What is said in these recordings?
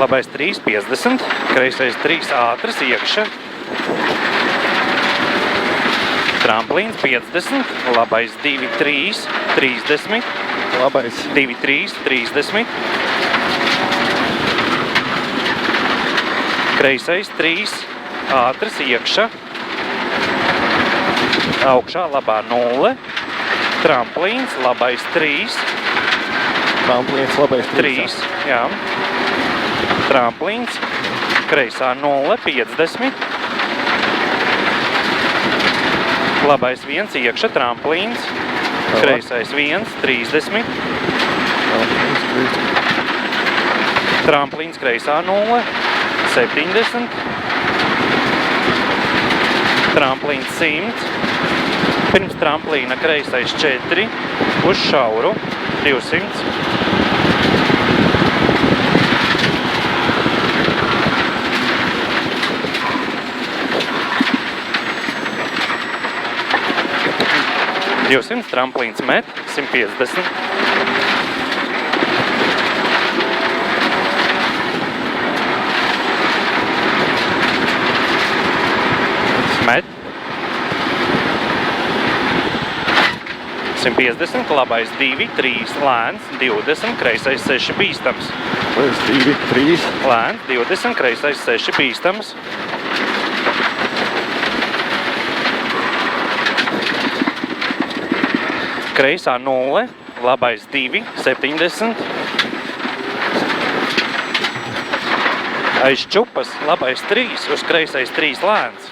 labais 3, 50, kreisais 3 ātrs iekša. Tramplīns 50, labais 2, 3, 30, Labais. 2, 3, 30. Kreisais 3, ātrs iekša. Augšā labā 0. Tramplīns, labais 3. Tramplīns, labais 3, jā. Tramplīns, kreisā 0, 50. Labais 1 iekša, tramplīns, kreisais 1, 30. Tramplīns kreisā 0, 70. Tramplīns 100. Pirms tramplīna kreisais 4, uz šauru, 200. Tramplīns met, 150. Met. 150, labais 2, 3, lēns, 20, kreisais 6 bīstams. Labais 2, 3. Lēns, 20, kreisais 6 bīstams. Kreisā 0, labais 2, 70. Aiz čupas, labais 3, uz kreisais 3 lēns.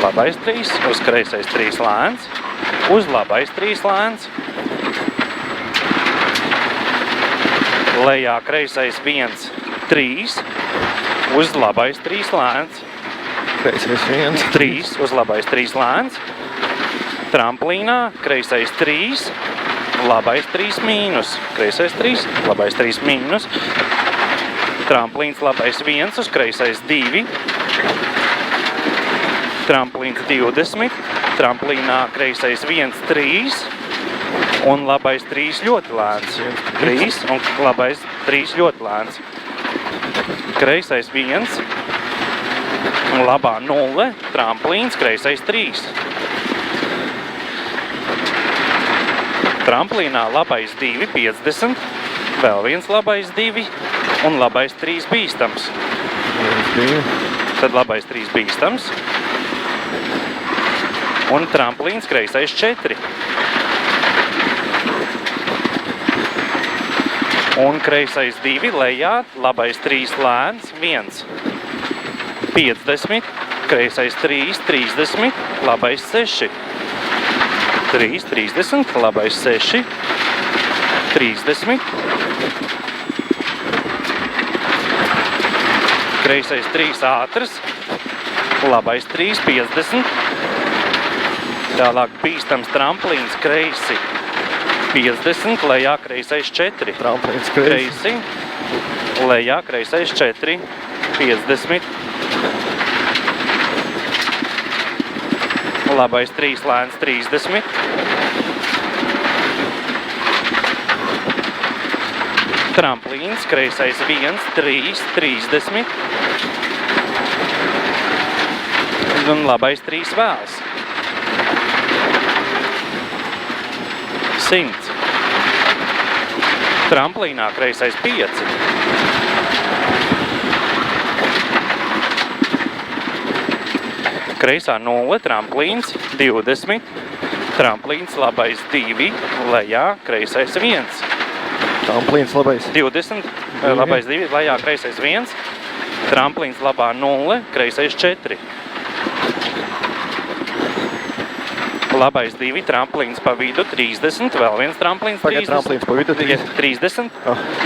Labais 3, uz kreisais 3 lēns. Uz labais 3 lēns. Lejā kreisais 1, 3, uz labais 3 lēns. Kreisais 1. 3, uz labais 3 lēns. Tramplīnā, kreisais 3, labais 3 mīnus. Kreisais 3, labais 3 mīnus. Tramplīns labais 1, uz kreisais 2. Tramplīns 20. Tramplīnā kreisais 1, 3. Un labais 3 ļoti lēns. 3 un labais 3 ļoti lēns. Kreisais 1. Labā 0. Tramplīns, kreisais 3. Tramplīnā labais 2, 50, vēl viens labais 2 un labais 3 bīstams. Tad labais 3 bīstams. Un tramplīns kreisais 4. Un kreisais 2 lejā, labais 3 lēns, 1. 50, kreisais 3, 30, labais 6. 3, 30, labais 6, 30. Kreisais 3 ātrs, labais 3, 50. Tālāk bīstams tramplīns kreisi, 50, lejā kreisais 4. Tramplīns Kreisi, lejā kreisais 4, 50. Labais 3 lēns 30. Tramplīns, kreisais 1, 3, 30. Un labais 3 vēls. 100. Tramplīnā kreisais 5. Kreisā 0, tramplīns, 20. Tramplīns, labais 2, lejā, kreisais 1. Tramplīns, labais 20, labais 2, lejā, kreisais 1. Tramplīns, labā 0, kreisais 4. Labais 2, tramplīns pa vidu, 30. Vēl viens tramplīns, 30. Pagad tramplīns pa vidu, 30.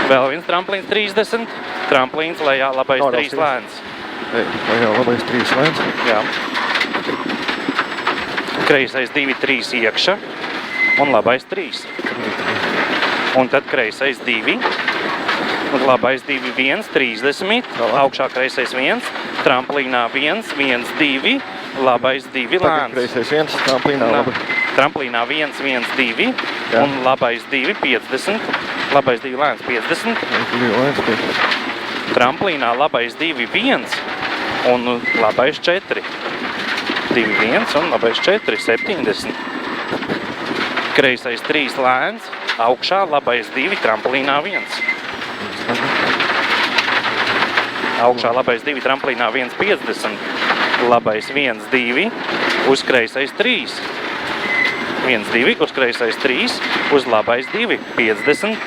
Vēl viens tramplīns, 30. Tramplīns, lejā, labais 3 lēns. Lejā, labais 3 lēns. Jā. Kreisais 2, 3 iekša un labais 3. Un tad kreisais 2, un labais 2, 1, 30, augšā kreisais 1, tramplīnā 1, 1, 2, labais 2 lēns. Kreisais 1, tramplīnā labi. Tramplīnā 1, 1, 2, un labais 2, 50, labais 2 lēns 50. Tramplīnā labais 2-1 un labais 4. 2-1 un labais 4, 70. Kreisais 3 lēns, augšā labais 2, tramplīnā 1. Augšā labais 2, tramplīnā 1, 50. Labais 1, 2, uz kreisais 3. 1, 2, uz kreisais 3, uz labais 2, 50.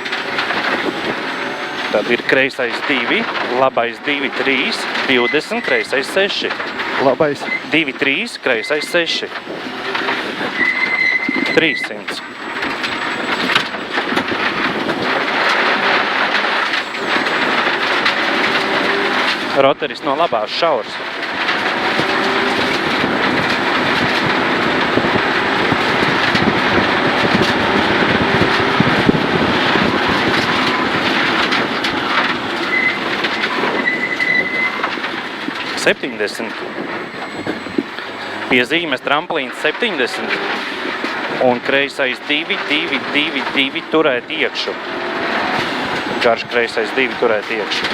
Tad ir kreisais 2, labais 2, 3, 20, kreisais 6. Labais. 2, 3, kreisais 6. 300. Roteris no labās šaurs. Piezīmes tramplīns 70 un kreisais 2, 2, 2, 2 turēt iekšu. Garš kreisais 2 turēt iekšu.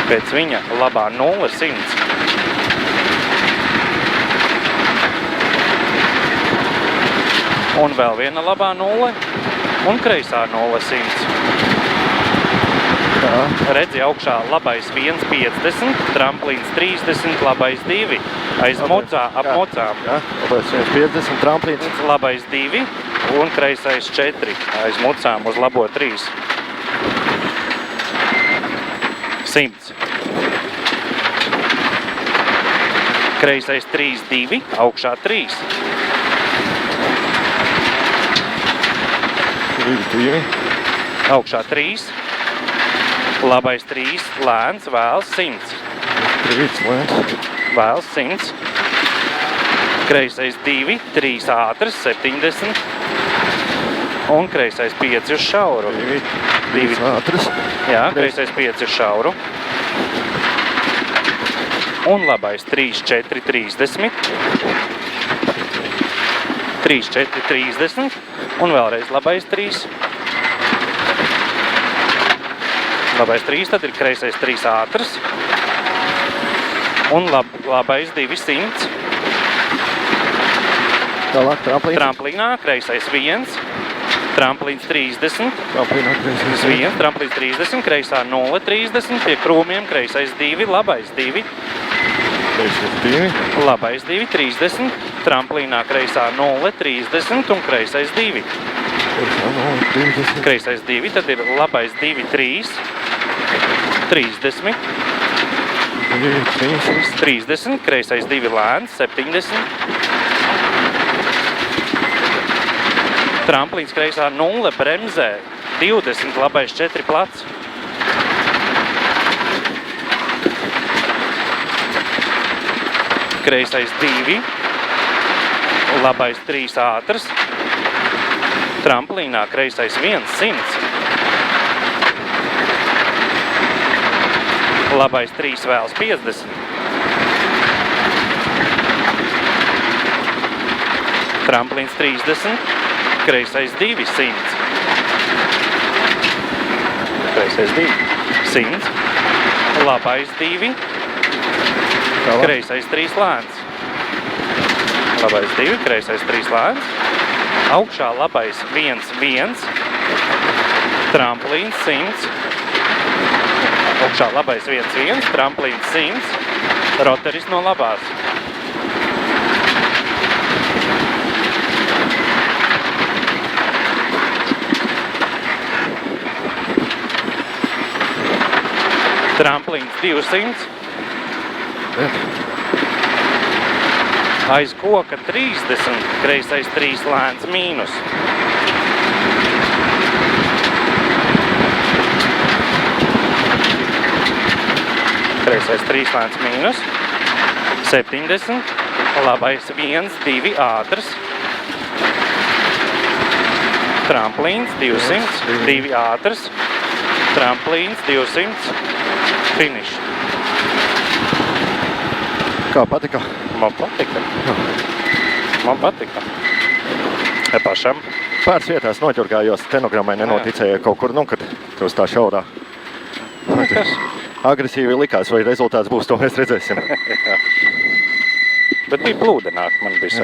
Pēc viņa labā 0, 100. Un vēl viena labā 0 un kreisā 0, 100. Redzi augšā labais 1, 50, tramplīns 30, labais 2. Aiz mocā, ap mocām. Jā, labais 1, 50, tramplīns. Labais 2 un kreisais 4. Aiz mocām uz labo 3. 100. Kreisais 3, 2, augšā 3. 3, 2. Augšā 3. Labais 3, lēns, vēls 100. 3, lēns. Vēls 100. Kreisais 2, 3 ātrs, 70. Un kreisais 5 uz šauru. 2 ātrs. Jā, kreisais 5 uz šauru. Un labais 3, 4, 30. 3, 4, 30. Un vēlreiz labais 3. Labais 3, tad ir kreisais 3 ātrs. Un labais 200. Tālāk tramplīns. Tramplīnā kreisais 1. Tramplīns 30. Tramplīnā kreisais 1, tramplīns 30, kreisā 0, 30. Pie krūmiem kreisais 2, labais 2. Kreisais 2. Labais 2, 30. Tramplīnā kreisā 0, 30 un kreisais 2. Kreisā 0, 30. Kreisais 2, tad ir labais 2, 3. 30. 2, 3. 30, kreisais 2 lēns, 70. Tramplīns kreisā 0, bremzē, 20, labais 4 plats. Kreisais 2, labais 3 ātrs. Tramplīnā kreisais 1, 100. Labais 3 vēls 50. Tramplīns 30. Kreisais 2, 100. Kreisais 2, 100. Labais 2. Kreisais 3 lēns. Labais 2, kreisais 3 lēns. Augšā labais 1, 1. Tramplīns 100. Augšā labais 1, 1, tramplīns 100, roteris no labās. Tramplīns 200. Aiz koka 30, kreisais 3 lēns mīnus. Kreisais 3 lēns mīnus, 70, labais 1, 2 ātrs, tramplīns 200, 2 ātrs, tramplīns 200, finish. Kā patika? Man patika. Man patika. Pašam. Pāris vietās noķurkājos, stenogrammai nenoticēja kaut kur, nu, kad tu uz tā šaurā. Agresīvi likās, vai rezultāts būs, to mēs redzēsim. Bet bija plūdenāk, man bija sajūta.